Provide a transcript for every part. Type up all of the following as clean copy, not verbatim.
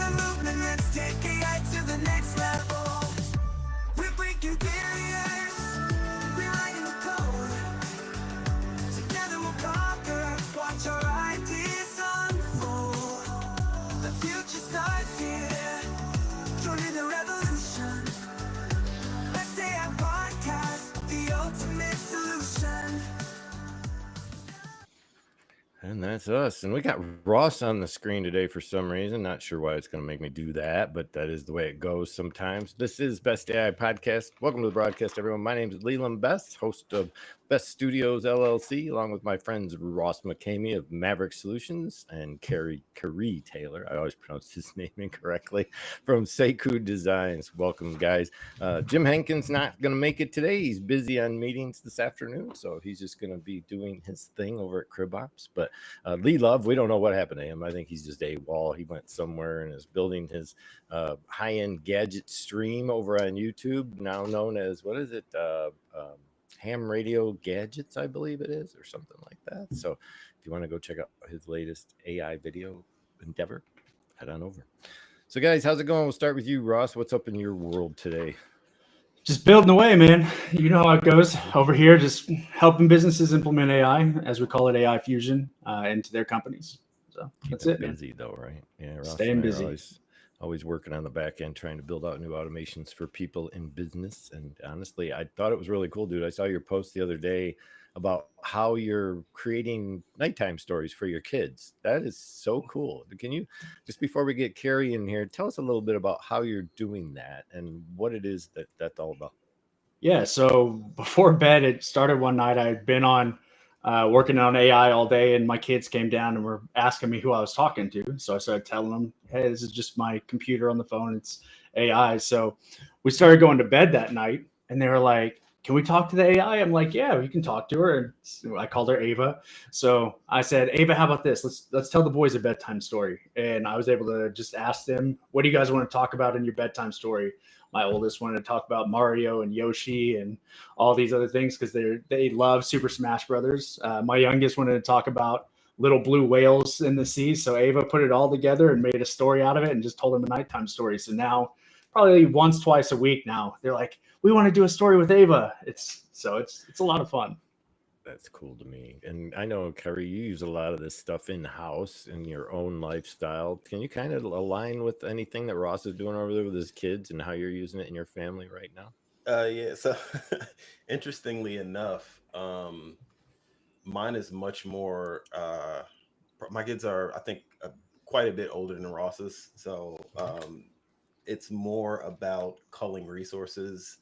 the movement, let's take AI to the next level. We're breaking barriers, rewriting the code. Together we'll conquer, watch our ideas unfold. The future starts here, joining the revolution. Let's say our podcast, the ultimate solution. And that's us. And we got Ross on the screen today for some reason. Not sure why it's going to make me do that, but that is the way it goes sometimes. This is Best AI Podcast. Welcome to the broadcast, everyone. My name is Leland Best, host of Best Studios LLC, along with my friends Ross McCamey of Maverick Solutions and Carrie Taylor. I always pronounce his name incorrectly, from Sekou Designs. Welcome, guys. Jim Hankins not going to make it today. He's busy on meetings this afternoon, so he's just going to be doing his thing over at Crib Ops. But Lee Love, we don't know what happened to him. I think he's just AWOL. He went somewhere and is building his high-end gadget stream over on YouTube, now known as, what is it? Ham Radio Gadgets, I believe it is, or something like that. So if you want to go check out his latest AI video endeavor, head on over. So guys, how's it going? We'll start with you, Ross. What's up in your world today? Just building away, man. You know how it goes over here, just helping businesses implement AI, as we call it, AI fusion, into their companies. So that's it, busy though, right? Yeah, Ross staying busy. Always working on the back end, trying to build out new automations for people in business. And honestly, I thought it was really cool, dude. I saw your post the other day about how you're creating nighttime stories for your kids. That is so cool. Can you, just before we get Carrie in here, tell us a little bit about how you're doing that and what it is that's all about? Yeah. So before bed, it started one night. I had been on working on AI all day, and my kids came down and were asking me who I was talking to. So I started telling them, hey, this is just my computer on the phone. It's AI. So we started going to bed that night, and they were like, can we talk to the AI? I'm like, yeah, we can talk to her. And so I called her Ava. So I said, Ava, how about this? Let's tell the boys a bedtime story. And I was able to just ask them, what do you guys want to talk about in your bedtime story? My oldest wanted to talk about Mario and Yoshi and all these other things because they love Super Smash Brothers. My youngest wanted to talk about little blue whales in the sea. So Ava put it all together and made a story out of it and just told them a nighttime story. So now probably once, twice a week now, they're like, we want to do a story with Ava. It's a lot of fun. That's cool to me. And I know, Carrie, you use a lot of this stuff in-house in your own lifestyle. Can you kind of align with anything that Ross is doing over there with his kids and how you're using it in your family right now? Yeah. So interestingly enough, mine is much more, my kids are, I think, quite a bit older than Ross's. So it's more about culling resources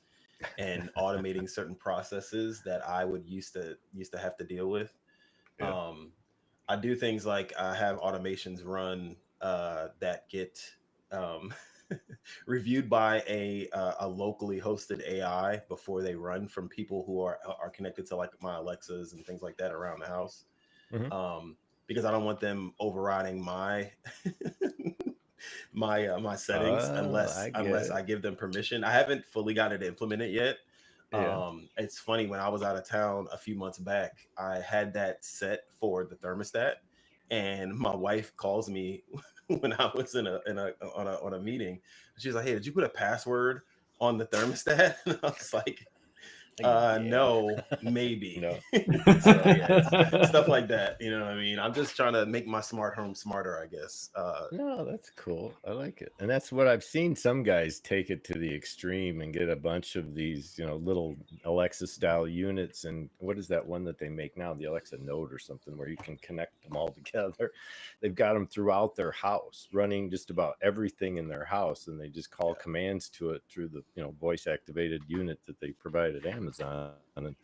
and automating certain processes that I would used to have to deal with. Yeah. I do things like I have automations run that get reviewed by a locally hosted AI before they run from people who are connected to like my Alexas and things like that around the house. Mm-hmm. Because I don't want them overriding my my settings unless I give them permission. I haven't fully got it implemented yet. Yeah. It's funny, when I was out of town a few months back, I had that set for the thermostat, and my wife calls me when I was on a meeting. She's like, "Hey, did you put a password on the thermostat?" And I was like, no, maybe. No. So, yeah, stuff like that. You know what I mean? I'm just trying to make my smart home smarter, I guess. No, that's cool. I like it. And that's what I've seen some guys take it to the extreme and get a bunch of these, little Alexa style units. And what is that one that they make now? The Alexa Note or something, where you can connect them all together. They've got them throughout their house, running just about everything in their house. And they just call commands to it through the, voice activated unit that they provide at Amazon. And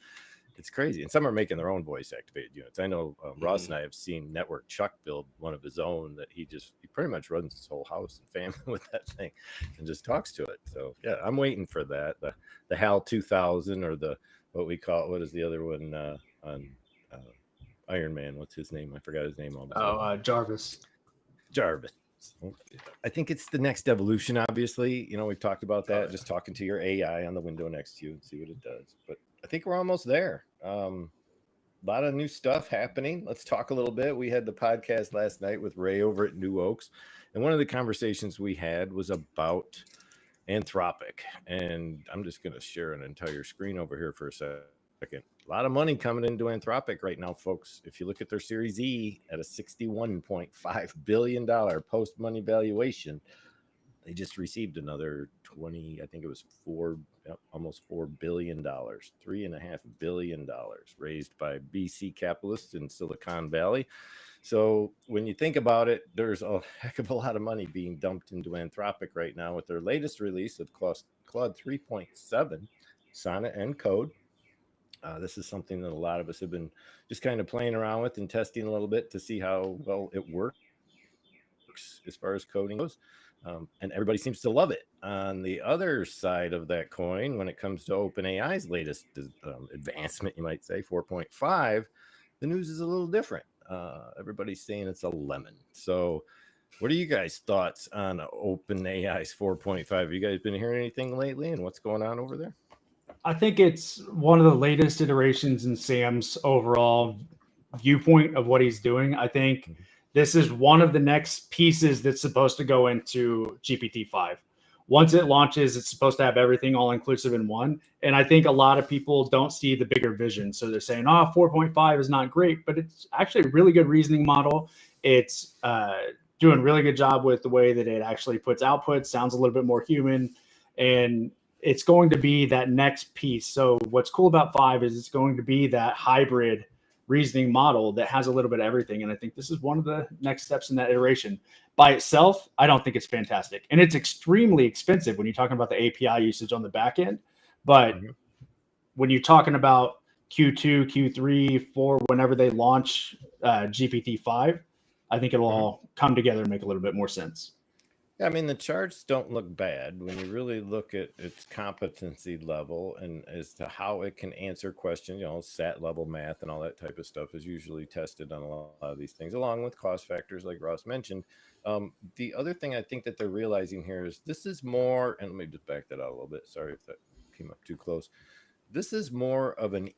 it's crazy. And some are making their own voice activated units. I know Ross and I have seen Network Chuck build one of his own that he pretty much runs his whole house and family with that thing and just talks to it. So yeah, I'm waiting for that. The HAL 2000 or what is the other one on Iron Man? What's his name? I forgot his name. Jarvis. I think it's the next evolution, obviously. We've talked about that, just talking to your AI on the window next to you and see what it does. But I think we're almost there. A lot of new stuff happening. Let's talk a little bit. We had the podcast last night with Ray over at New Oaks, And one of the conversations we had was about Anthropic. And I'm just going to share an entire screen over here for a second. A lot of money coming into Anthropic right now, folks. If you look at their Series E at a $61.5 billion post-money valuation, they just received another 20, I think it was almost $4 billion, $3.5 billion raised by BC capitalists in Silicon Valley. So when you think about it, there's a heck of a lot of money being dumped into Anthropic right now with their latest release of Claude 3.7, Sonnet and Code. This is something that a lot of us have been just kind of playing around with and testing a little bit to see how well it works as far as coding goes. And everybody seems to love it. On the other side of that coin, when it comes to OpenAI's latest advancement, you might say 4.5, the news is a little different. Everybody's saying it's a lemon. So what are you guys' thoughts on OpenAI's 4.5? Have you guys been hearing anything lately, and what's going on over there? I think it's one of the latest iterations in Sam's overall viewpoint of what he's doing. I think this is one of the next pieces that's supposed to go into GPT-5. Once it launches, it's supposed to have everything all inclusive in one. And I think a lot of people don't see the bigger vision. So they're saying, 4.5 is not great, but it's actually a really good reasoning model. It's doing a really good job with the way that it actually puts outputs, sounds a little bit more human. And it's going to be that next piece. So what's cool about 5 is it's going to be that hybrid reasoning model that has a little bit of everything. And I think this is one of the next steps in that iteration. By itself, I don't think it's fantastic. And it's extremely expensive when you're talking about the API usage on the back end. But when you're talking about Q2, Q3, 4, whenever they launch GPT-5, I think it'll all come together and make a little bit more sense. Yeah, I mean, the charts don't look bad when you really look at its competency level and as to how it can answer questions. SAT level math and all that type of stuff is usually tested on a lot of these things, along with cost factors like Ross mentioned. The other thing I think that they're realizing here is this is more, and let me just back that out a little bit. Sorry if that came up too close. This is more of an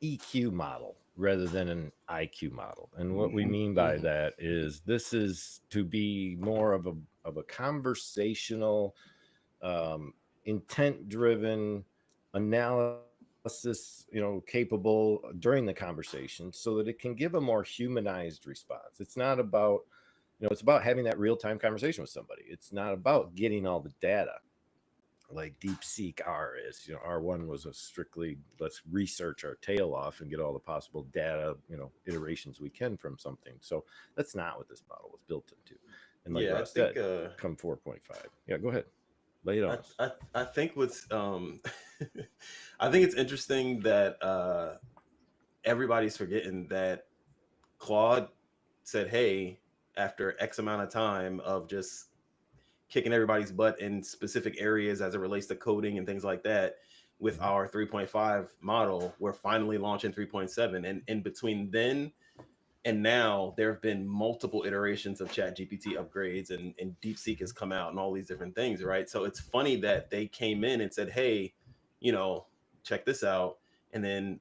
EQ model rather than an IQ model. And what we mean by that is this is to be more of a conversational, intent-driven analysis, capable during the conversation so that it can give a more humanized response. It's not about, it's about having that real-time conversation with somebody. It's not about getting all the data like DeepSeek R is. R1 was a strictly let's research our tail off and get all the possible data, iterations we can from something. So that's not what this model was built into. And like Ross said, come 4.5. Yeah, go ahead. Lay it on us. I think what's I think it's interesting that everybody's forgetting that Claude said, hey, after X amount of time of just kicking everybody's butt in specific areas as it relates to coding and things like that, with our 3.5 model, we're finally launching 3.7. And in between then and now, there have been multiple iterations of ChatGPT upgrades, and DeepSeek has come out and all these different things, right? So it's funny that they came in and said, hey, check this out. And then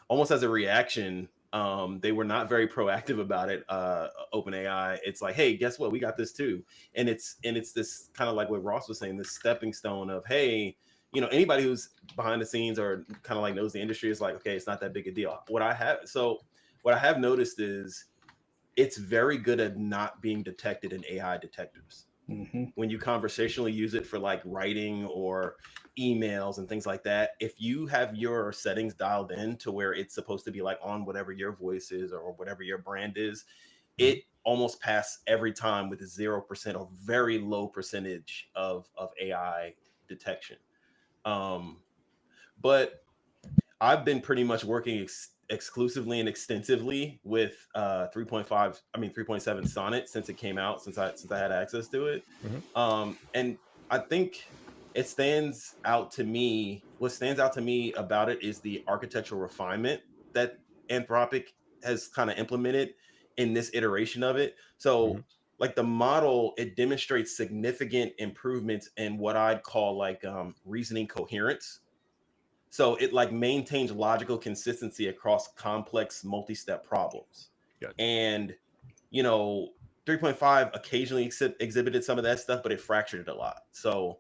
almost as a reaction, they were not very proactive about it. OpenAI, it's like, hey, guess what? We got this too. And it's this kind of like what Ross was saying, this stepping stone of, hey, anybody who's behind the scenes or kind of like knows the industry is like, okay, it's not that big a deal. What I have noticed is it's very good at not being detected in AI detectors. When you conversationally use it for like writing or emails and things like that, if you have your settings dialed in to where it's supposed to be like on whatever your voice is or whatever your brand is, it almost passes every time with a 0% or very low percentage of AI detection. But I've been pretty much working exclusively and extensively with 3.7 Sonnet since it came out, since I had access to it. And I think what stands out to me about it is the architectural refinement that Anthropic has kind of implemented in this iteration of it. So like the model, it demonstrates significant improvements in what I'd call like reasoning coherence. So it like maintains logical consistency across complex multi-step problems. Gotcha. And, 3.5 occasionally exhibited some of that stuff, but it fractured it a lot. So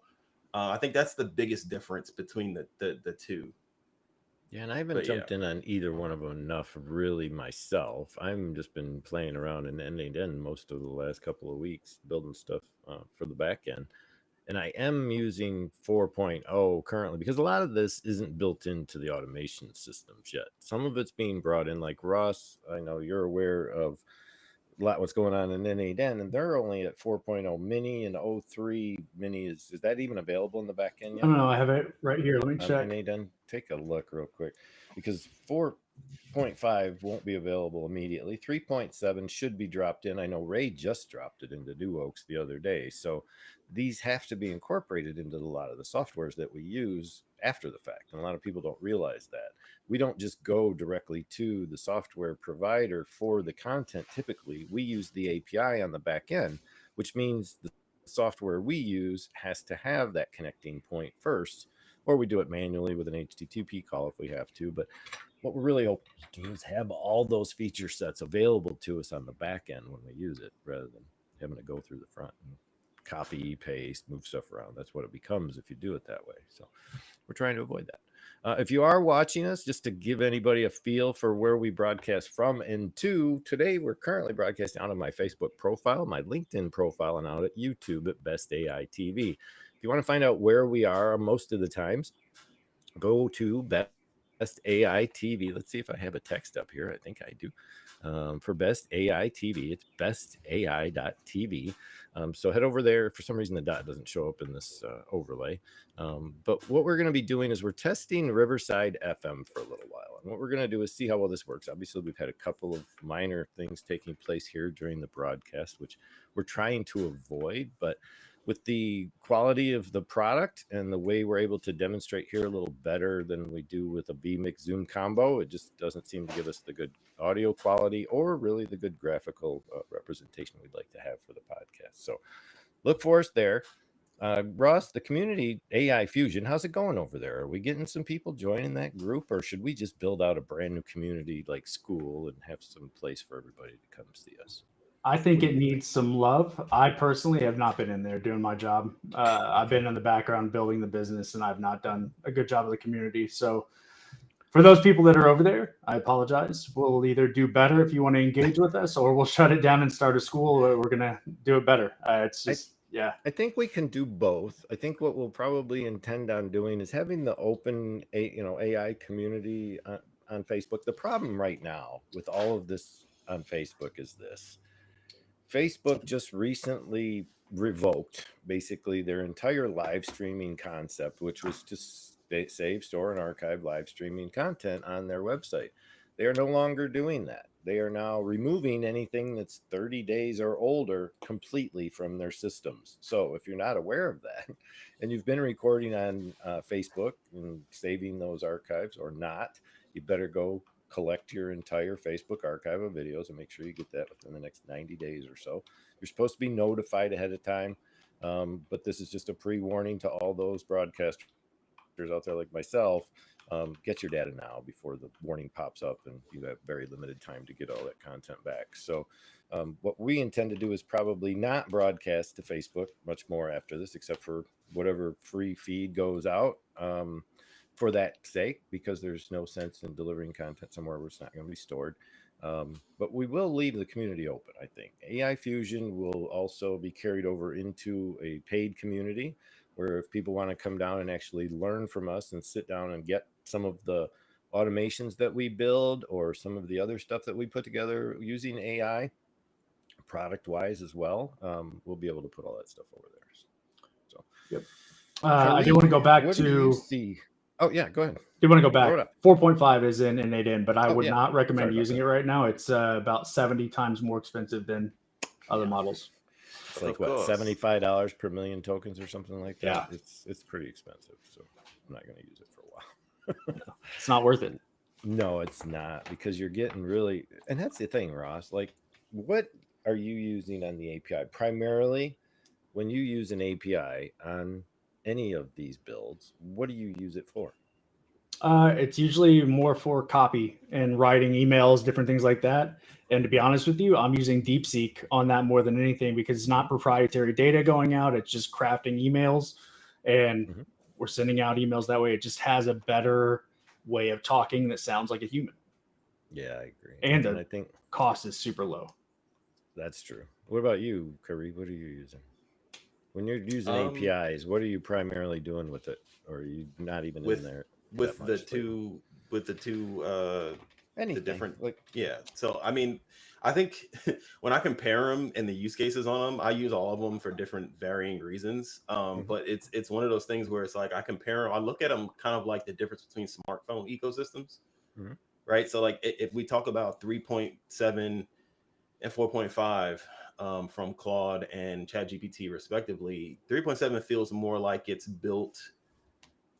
I think that's the biggest difference between the two. Yeah, and I haven't jumped in on either one of them enough, really, myself. I've just been playing around in N8N most of the last couple of weeks, building stuff for the back end. And I am using 4.0 currently because a lot of this isn't built into the automation systems yet. Some of it's being brought in, like Ross, I know you're aware of a lot what's going on in N8N, and they're only at 4.0 mini, and 03 mini is that even available in the back end yet? I don't know. I have it right here. Let me check. N8N, take a look real quick, because 4.5 won't be available immediately. 3.7 should be dropped in. I know Ray just dropped it into New Oaks the other day, so these have to be incorporated into a lot of the softwares that we use after the fact, and a lot of people don't realize that. We don't just go directly to the software provider for the content. Typically, we use the API on the back end, which means the software we use has to have that connecting point first, or we do it manually with an HTTP call if we have to. But what we're really hoping to do is have all those feature sets available to us on the back end when we use it, rather than having to go through the front and copy, paste, move stuff around. That's what it becomes if you do it that way. So we're trying to avoid that. If you are watching us, just to give anybody a feel for where we broadcast from and to, today we're currently broadcasting out of my Facebook profile, my LinkedIn profile, and out at YouTube at Best AI TV. If you want to find out where we are most of the times, go to Best AI TV. Let's see if I have a text up here. I think I do. For Best AI TV, it's bestai.tv. So head over there. For some reason, the dot doesn't show up in this overlay. But what we're going to be doing is we're testing Riverside FM for a little while. And what we're going to do is see how well this works. Obviously, we've had a couple of minor things taking place here during the broadcast, which we're trying to avoid. But with the quality of the product and the way we're able to demonstrate here a little better than we do with a vMix Zoom combo, it just doesn't seem to give us the good audio quality or really the good graphical representation we'd like to have for the podcast. So look for us there. Ross, the community AI Fusion, how's it going over there? Are we getting some people joining that group, or should we just build out a brand new community like school and have some place for everybody to come see us? I think it needs some love. I personally have not been in there doing my job. I've been in the background building the business, and I've not done a good job of the community. So for those people that are over there, I apologize. We'll either do better if you want to engage with us, or we'll shut it down and start a school. Or we're going to do it better. It's just, yeah. I think we can do both. I think what we'll probably intend on doing is having the open, AI community on Facebook. The problem right now with all of this on Facebook is this. Facebook just recently revoked basically their entire live streaming concept, which was to save, store, and archive live streaming content on their website. They are no longer doing that. They are now removing anything that's 30 days or older completely from their systems. So if you're not aware of that and you've been recording on Facebook and saving those archives or not, you better go collect your entire Facebook archive of videos and make sure you get that within the next 90 days or so. You're supposed to be notified ahead of time, but this is just a pre-warning to all those broadcasters out there like myself. Get your data now before the warning pops up and you have very limited time to get all that content back. So what we intend to do is probably not broadcast to Facebook much more after this, except for whatever free feed goes out. For that sake, because there's no sense in delivering content somewhere where it's not going to be stored. But we will leave the community open, I think. AI Fusion will also be carried over into a paid community where if people want to come down and actually learn from us and sit down and get some of the automations that we build or some of the other stuff that we put together using AI product-wise as well, we'll be able to put all that stuff over there. So, yep. I do want to go back to... Oh, yeah, go ahead. Do want to go back? 4.5 is in N8N, but I would not recommend using it right now. It's about 70 times more expensive than other models. It's like, what, $75 per million tokens or something like that? Yeah. It's pretty expensive, so I'm not going to use it for a while. It's not worth it. No, it's not, because you're getting really... And that's the thing, Ross. Like, what are you using on the API? Primarily, when you use an API on any of these builds, what do you use it for? It's usually more for copy and writing emails, different things like that. And to be honest with you, I'm using DeepSeek on that more than anything because it's not proprietary data going out. It's just crafting emails, and Mhm. we're sending out emails that way. It just has a better way of talking that sounds like a human, Yeah, I agree. and And the I think cost is super low. that's true. What about you, Curry? What are you using? When you're using Um, APIs, what are you primarily doing with it? Or are you not even in with there that with the much lately? two with the two the Anything. different Like, yeah. So I mean, I think when I compare them and the use cases on them, I use all of them for different varying reasons. mhm, But it's one of those things where it's like I compare 'em, I look at them kind of like the difference between smartphone ecosystems, mhm, right? So like if we talk about 3.7 and 4.5 from Claude and ChatGPT respectively, 3.7 feels more like it's built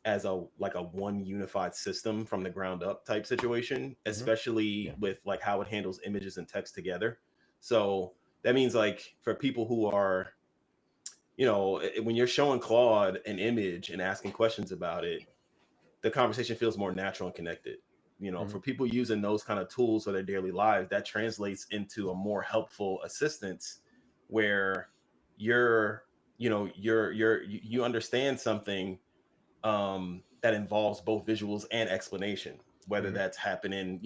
as a like a one unified system from the ground up type situation, mhm, especially yeah. with like how it handles images and text together. So that means like for people who are, when you're showing Claude an image and asking questions about it, the conversation feels more natural and connected. For Mhm, people using those kind of tools for their daily lives, that translates into a more helpful assistance where you're, you understand something that involves both visuals and explanation, whether mhm. that's happening,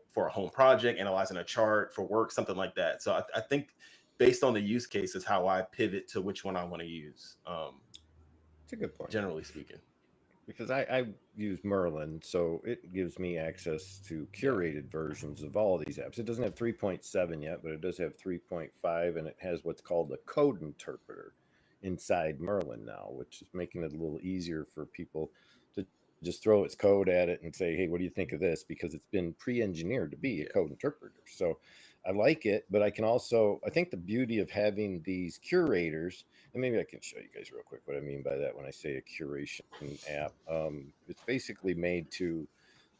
for a home project, analyzing a chart for work, something like that. So I think based on the use case is how I pivot to which one I want to use, It's a good point. generally speaking. Because I use Merlin, so it gives me access to Yeah. curated versions of all these apps. It doesn't have 3.7 yet, but it does have 3.5, and it has what's called a code interpreter inside Merlin now, which is making it a little easier for people to just throw its code at it and say, hey, what do you think of this? Because it's been pre engineered to be a Yeah. code interpreter. So I like it, but I can also, I think the beauty of having these curators, and maybe I can show you guys real quick what I mean by that when I say a curation app. It's basically made to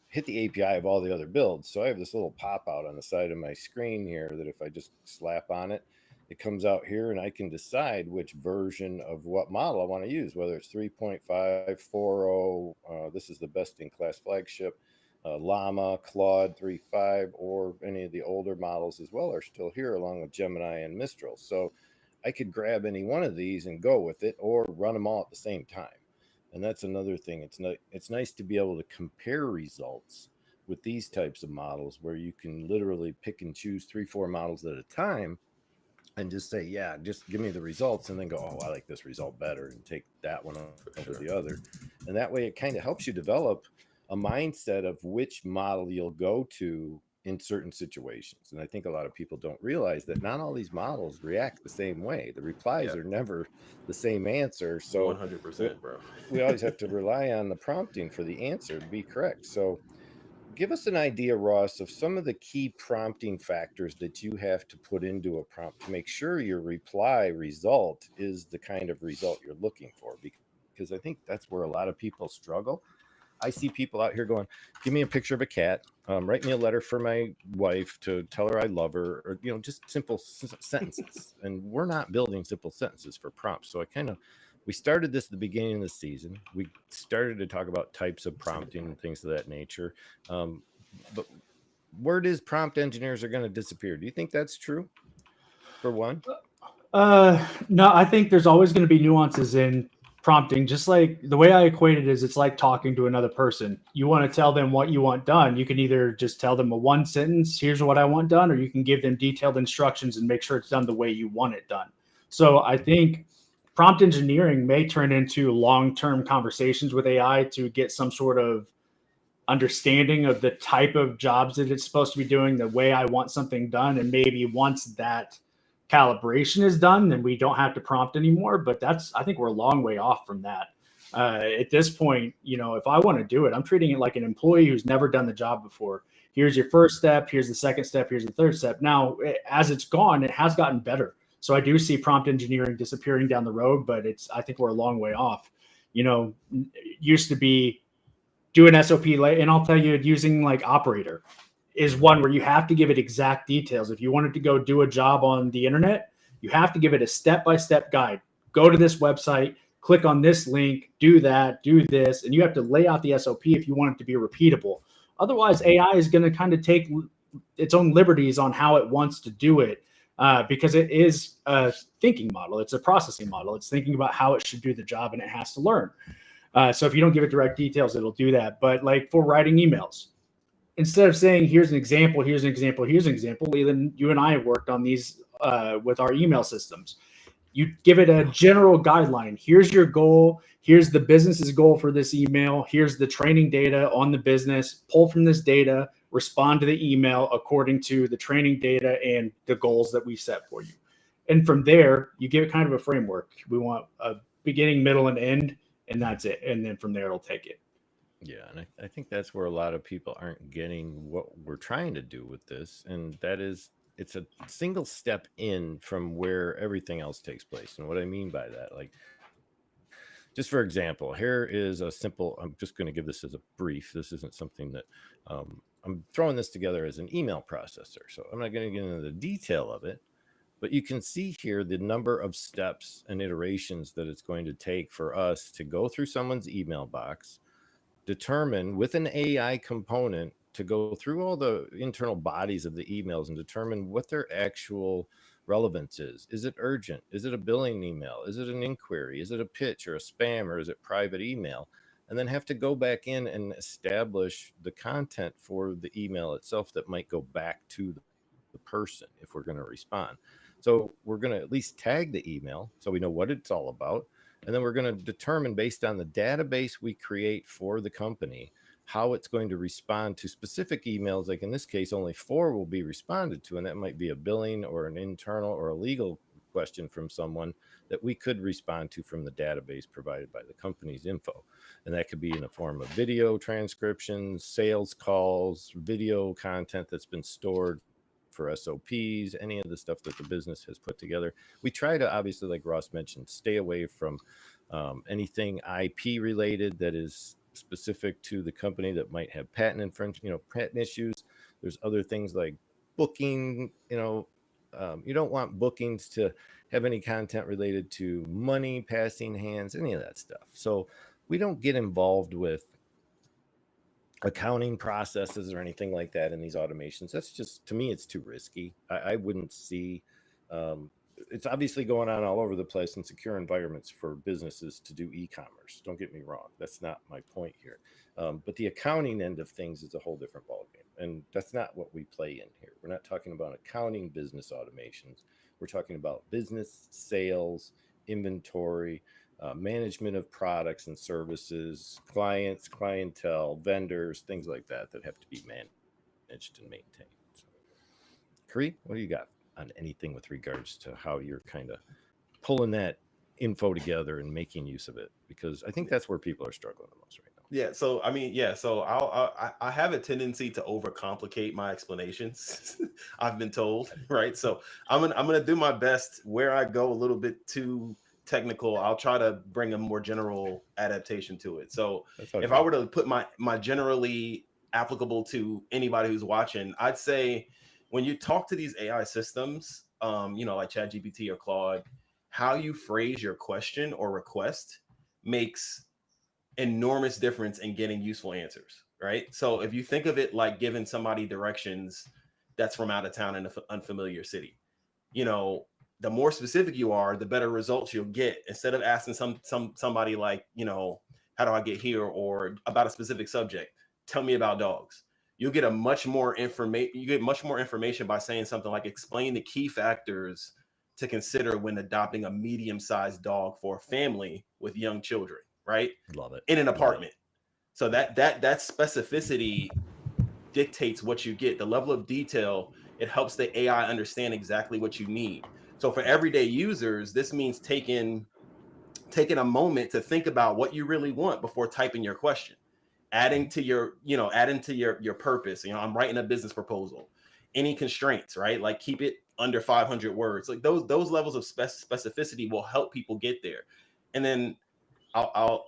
hit the API of all the other builds. So I have this little pop out on the side of my screen here that if I just slap on it, it comes out here and I can decide which version of what model I want to use, whether it's 3.5, 4.0, this is the best in class flagship, Llama, Claude 3.5, or any of the older models as well are still here along with Gemini and Mistral. So I could grab any one of these and go with it or run them all at the same time. And that's another thing. It's nice to be able to compare results with these types of models where you can literally pick and choose 3, 4 models at a time and just say, yeah, just give me the results and then go, oh, I like this result better and take that one For over sure. the other. And that way it kind of helps you develop a mindset of which model you'll go to in certain situations. And I think a lot of people don't realize that not all these models react the same way. The replies Yeah. are never the same answer. So we, 100%, bro. we always have to rely on the prompting for the answer to be correct. So give us an idea, Ross, of some of the key prompting factors that you have to put into a prompt to make sure your reply result is the kind of result you're looking for. Because I think that's where a lot of people struggle. I see people out here going, give me a picture of a cat, write me a letter for my wife to tell her I love her, or, just simple sentences. And we're not building simple sentences for prompts. So we started this at the beginning of the season. We started to talk about types of prompting and things of that nature. Um, but word is prompt engineers are going to disappear. Do you think that's true for one? No, I think there's always going to be nuances in prompting. Just like the way I equate it is, it's like talking to another person. You want to tell them what you want done. You can either just tell them a one sentence, here's what I want done, or you can give them detailed instructions and make sure it's done the way you want it done. So I think prompt engineering may turn into long-term conversations with AI to get some sort of understanding of the type of jobs that it's supposed to be doing, the way I want something done. And maybe once that calibration is done, then we don't have to prompt anymore. But I think we're a long way off from that. At this point, if I want to do it, I'm treating it like an employee who's never done the job before. Here's your first step. Here's the second step. Here's the third step. Now, as it's gone, it has gotten better. So I do see prompt engineering disappearing down the road, but I think we're a long way off. It used to be do an SOP, and I'll tell you, using like Operator is one where you have to give it exact details. If you wanted to go do a job on the internet, you have to give it a step-by-step guide. Go to this website, click on this link, do that, do this, and you have to lay out the SOP if you want it to be repeatable. Otherwise, AI is going to kind of take its own liberties on how it wants to do it, because it is a thinking model. It's a processing model. It's thinking about how it should do the job, and it has to learn. So if you don't give it direct details, it'll do that. But like for writing emails, instead of saying, here's an example, here's an example, here's an example, Leland, you and I have worked on these with our email systems. You give it a general guideline. Here's your goal. Here's the business's goal for this email. Here's the training data on the business. Pull from this data, respond to the email according to the training data and the goals that we set for you. And from there, you give it kind of a framework. We want a beginning, middle, and end, and that's it. And then from there, it'll take it. Yeah, and I think that's where a lot of people aren't getting what we're trying to do with this, and that is it's a single step in from where everything else takes place. And what I mean by that, like, just for example, here is a simple, I'm just going to give this as a brief. This isn't something that I'm throwing this together as an email processor, so I'm not going to get into the detail of it. But you can see here the number of steps and iterations that it's going to take for us to go through someone's email box, determine with an AI component to go through all the internal bodies of the emails and determine what their actual relevance is. Is it urgent? Is it a billing email? Is it an inquiry? Is it a pitch or a spam, or is it private email? And then have to go back in and establish the content for the email itself that might go back to the person if we're going to respond. So we're going to at least tag the email so we know what it's all about. And then we're going to determine, based on the database we create for the company, how it's going to respond to specific emails. Like in this case, only 4 will be responded to, and that might be a billing or an internal or a legal question from someone that we could respond to from the database provided by the company's info. And that could be in the form of video transcriptions, sales calls, video content that's been stored for SOPs, any of the stuff that the business has put together. We try to, obviously, like Ross mentioned, stay away from anything IP related that is specific to the company that might have patent infringement, patent issues. There's other things like booking, you don't want bookings to have any content related to money passing hands, any of that stuff. So we don't get involved with accounting processes or anything like that in these automations. That's just, to me, it's too risky. I wouldn't see, it's obviously going on all over the place in secure environments for businesses to do e-commerce. Don't get me wrong. That's not my point here. But the accounting end of things is a whole different ballgame. And that's not what we play in here. We're not talking about accounting business automations. We're talking about business, sales, inventory, management of products and services, clients, clientele, vendors, things like that have to be managed and maintained. So, Cree, what do you got on anything with regards to how you're kind of pulling that info together and making use of it? Because I think that's where people are struggling the most right now. Yeah. So So I have a tendency to overcomplicate my explanations. I've been told, right? So I'm gonna do my best. Where I go a little bit too technical, I'll try to bring a more general adaptation to it. So if I were to put my generally applicable to anybody who's watching, I'd say when you talk to these AI systems, like ChatGPT or Claude, how you phrase your question or request makes enormous difference in getting useful answers, right? So if you think of it like giving somebody directions that's from out of town in an unfamiliar city, the more specific you are, the better results you'll get. Instead of asking somebody like, how do I get here, or about a specific subject, tell me about dogs. You'll get much more information by saying something like, explain the key factors to consider when adopting a medium-sized dog for a family with young children, right? Love it. In an apartment. So that specificity dictates what you get. The level of detail, it helps the AI understand exactly what you need. So for everyday users, this means taking a moment to think about what you really want before typing your question, adding to your purpose. I'm writing a business proposal. Any constraints, right? Like keep it under 500 words. Like those levels of specificity will help people get there. And then I'll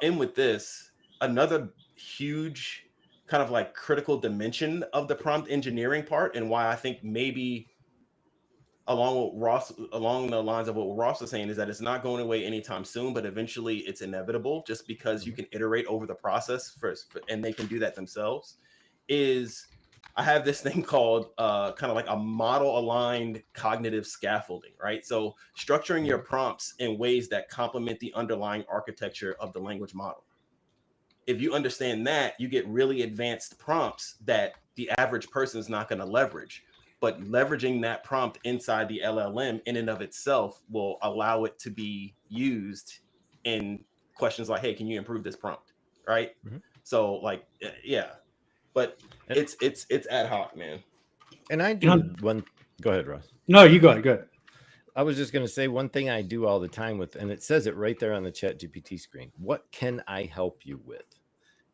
end with this. Another huge kind of like critical dimension of the prompt engineering part, and why I think maybe along the lines of what Ross was saying, is that it's not going away anytime soon, but eventually it's inevitable, just because you can iterate over the process first, and they can do that themselves. Is I have this thing called kind of like a model aligned cognitive scaffolding, right? So structuring your prompts in ways that complement the underlying architecture of the language model. If you understand that, you get really advanced prompts that the average person is not going to leverage. But leveraging that prompt inside the LLM in and of itself will allow it to be used in questions like, hey, can you improve this prompt? Right. Mm-hmm. So like, yeah, but it's ad hoc, man. And I do one. Go ahead, Ross. No, you go ahead. Good. I was just going to say one thing I do all the time with, and it says it right there on the ChatGPT screen. What can I help you with?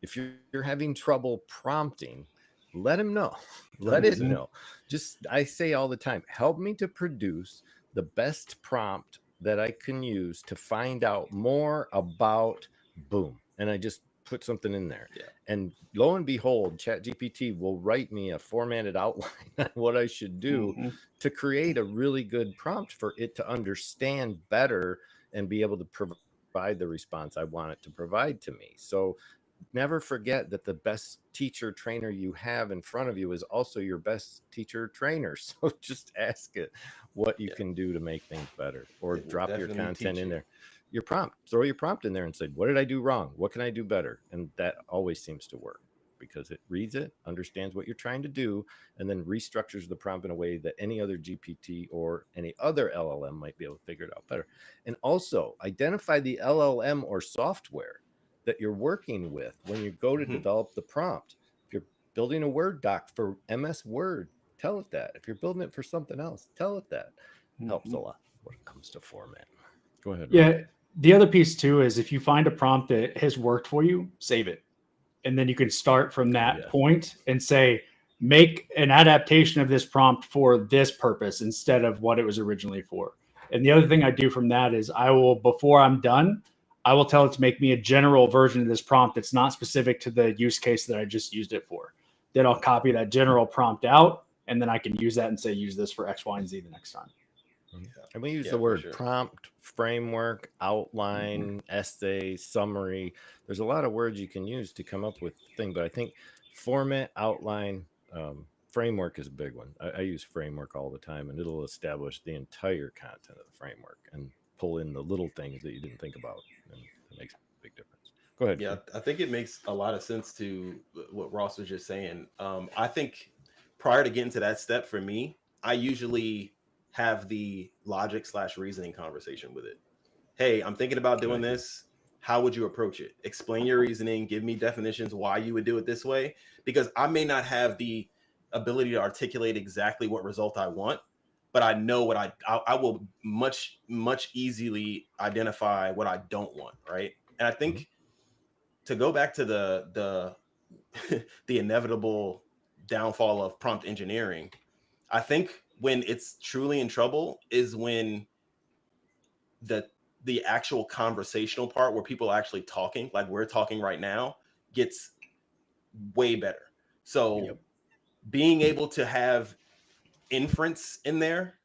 If you're having trouble prompting, let him know. Let it know. Just, I say all the time, help me to produce the best prompt that I can use to find out more about boom. And I just put something in there. Yeah. And lo and behold, ChatGPT will write me a formatted outline on what I should do to create a really good prompt for it to understand better and be able to provide the response I want it to provide to me. So never forget that the best teacher trainer you have in front of you is also your best teacher trainer. So just ask it what you can do to make things better, or drop your content in there. Your prompt, throw your prompt in there and say, what did I do wrong? What can I do better? And that always seems to work, because it reads it, understands what you're trying to do, and then restructures the prompt in a way that any other GPT or any other LLM might be able to figure it out better. And also identify the LLM or software that you're working with when you go to develop the prompt. If you're building a Word doc for MS Word, tell it that. If you're building it for something else, tell it that. Helps a lot when it comes to format. Go ahead. Yeah. Ryan. The other piece too is if you find a prompt that has worked for you, save it. And then you can start from that point and say, make an adaptation of this prompt for this purpose instead of what it was originally for. And the other thing I do from that is I will, before I'm done, I will tell it to make me a general version of this prompt that's not specific to the use case that I just used it for. Then I'll copy that general prompt out, and then I can use that and say, use this for X, Y, and Z the next time. And we use the word prompt, framework, outline, essay, summary. There's a lot of words you can use to come up with the thing, but I think format, outline, framework is a big one. I use framework all the time, and it'll establish the entire content of the framework and pull in the little things that you didn't think about, and it makes a big difference. Go ahead. Yeah, I think it makes a lot of sense to what Ross was just saying. I think prior to getting to that step, for me, I usually have the logic / reasoning conversation with it. Hey, I'm thinking about doing this. How would you approach it? Explain your reasoning. Give me definitions why you would do it this way, because I may not have the ability to articulate exactly what result I want, but I know what I will much easily identify what I don't want, right? And I think to go back to the the inevitable downfall of prompt engineering, I think when it's truly in trouble is when the actual conversational part, where people are actually talking, like we're talking right now, gets way better. So being able to have inference in there,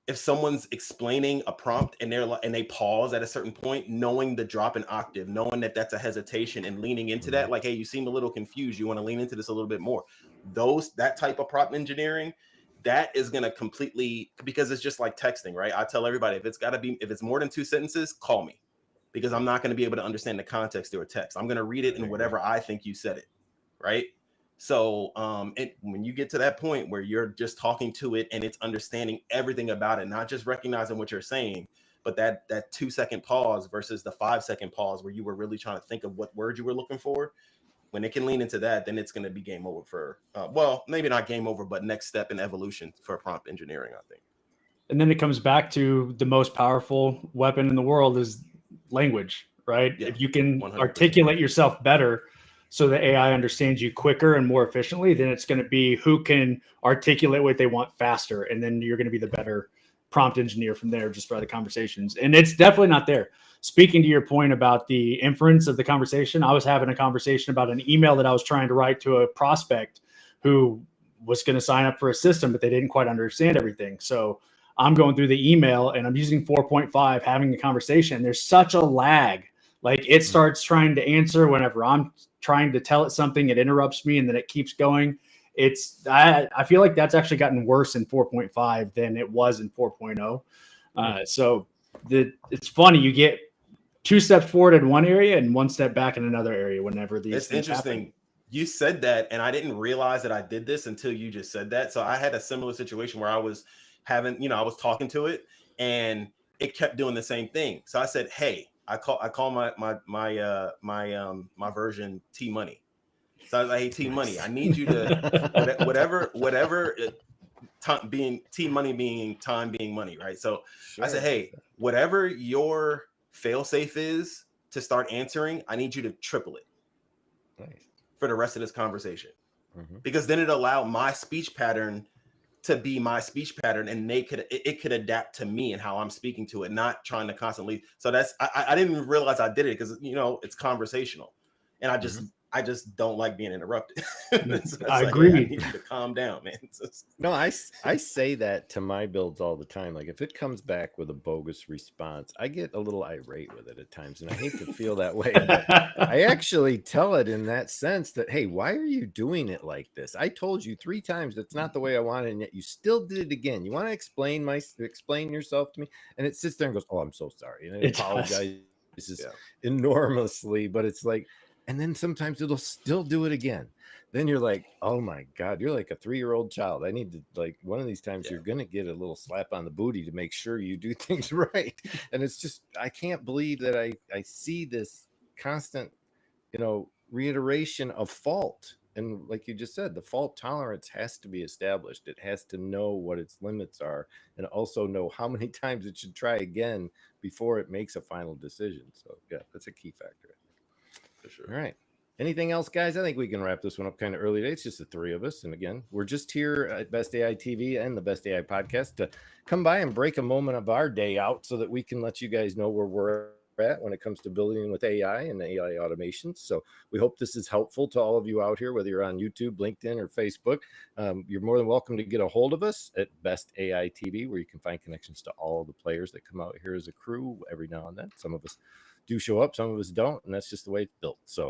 if someone's explaining a prompt and they pause at a certain point, knowing the drop in octave, knowing that that's a hesitation, and leaning into that, like, hey, you seem a little confused, you want to lean into this a little bit more. That type of prompt engineering, that is going to completely, because it's just like texting, right? I tell everybody, if it's more than 2 sentences, call me, because I'm not going to be able to understand the context through a text. I'm going to read it in whatever I think you said it, right? So when you get to that point where you're just talking to it and it's understanding everything about it, not just recognizing what you're saying, but that 2-second pause versus the 5-second pause where you were really trying to think of what word you were looking for, when it can lean into that, then it's going to be game over for, well, maybe not game over, but next step in evolution for prompt engineering, I think. And then it comes back to the most powerful weapon in the world is language, right? Yeah, if you can 100%. Articulate yourself better so the AI understands you quicker and more efficiently, then it's going to be who can articulate what they want faster. And then you're going to be the better prompt engineer from there, just by the conversations. And it's definitely not there. Speaking to your point about the inference of the conversation, I was having a conversation about an email that I was trying to write to a prospect who was going to sign up for a system, but they didn't quite understand everything. So I'm going through the email and I'm using 4.5, having a conversation. There's such a lag. Like it starts trying to answer whenever I'm trying to tell it something, it interrupts me and then it keeps going. I feel like that's actually gotten worse in 4.5 than it was in 4.0. So it's funny. You get 2 steps forward in one area and 1 step back in another area whenever these it's things interesting. happen. You said that, and I didn't realize that I did this until you just said that. So I had a similar situation where I was I was talking to it and it kept doing the same thing. So I said, hey, I call my version T Money. So I was like, hey, T Money, I need you to whatever time being T Money being time being money, right? So sure. I said, hey, whatever your fail safe is to start answering, I need you to triple it. Nice. For the rest of this conversation. Because then it allowed my speech pattern to be my speech pattern, and it could adapt to me and how I'm speaking to it, not trying to constantly. So that's I didn't even realize I did it because it's conversational, and I just don't like being interrupted. So I agree. Hey, I need you to calm down, man. No, I say that to my builds all the time. Like if it comes back with a bogus response, I get a little irate with it at times, and I hate to feel that way. But I actually tell it in that sense that, hey, why are you doing it like this? I told you 3 times that's not the way I want it, and yet you still did it again. You want to explain yourself to me? And it sits there and goes, "Oh, I'm so sorry," and it apologizes enormously. But it's like. And then sometimes it'll still do it again. Then you're like, oh my God, you're like a 3-year-old child. I need to, like, one of these times you're going to get a little slap on the booty to make sure you do things right. And it's just, I can't believe that I see this constant, reiteration of fault. And like you just said, the fault tolerance has to be established. It has to know what its limits are and also know how many times it should try again before it makes a final decision. So yeah, that's a key factor. For sure. All right. Anything else, guys? I think we can wrap this one up kind of early today. It's just the 3 of us. And again, we're just here at Best AI TV and the Best AI Podcast to come by and break a moment of our day out so that we can let you guys know where we're at when it comes to building with AI and AI automations. So we hope this is helpful to all of you out here, whether you're on YouTube, LinkedIn, or Facebook. You're more than welcome to get a hold of us at Best AI TV, where you can find connections to all the players that come out here as a crew every now and then. Some of us do show up, some of us don't, and that's just the way it's built. So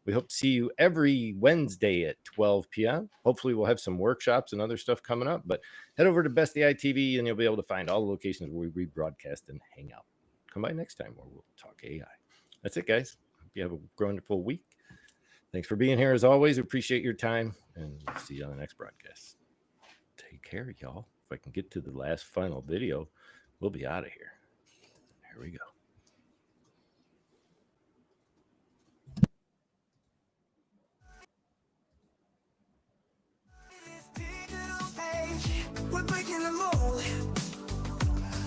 we hope to see you every Wednesday at 12 p.m. Hopefully we'll have some workshops and other stuff coming up, but head over to Best AI TV and you'll be able to find all the locations where we rebroadcast and hang out. Come by next time where we'll talk AI. That's it, guys. Hope you have a wonderful week. Thanks for being here as always. Appreciate your time, and we'll see you on the next broadcast. Take care, y'all. If I can get to the last final video, we'll be out of here. Here we go. We're breaking the mold.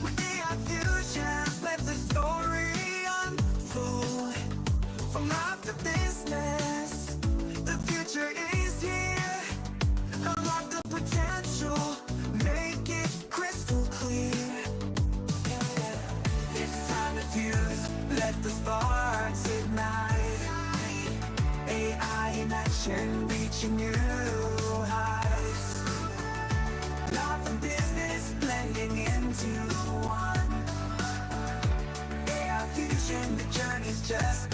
With AI fusion, let the story unfold. From life to business, the future is here. Unlock the potential, make it crystal clear. It's time to fuse, let the sparks ignite. AI in action, reaching new heights. Life and business blending into one. AI fusion, the journey's just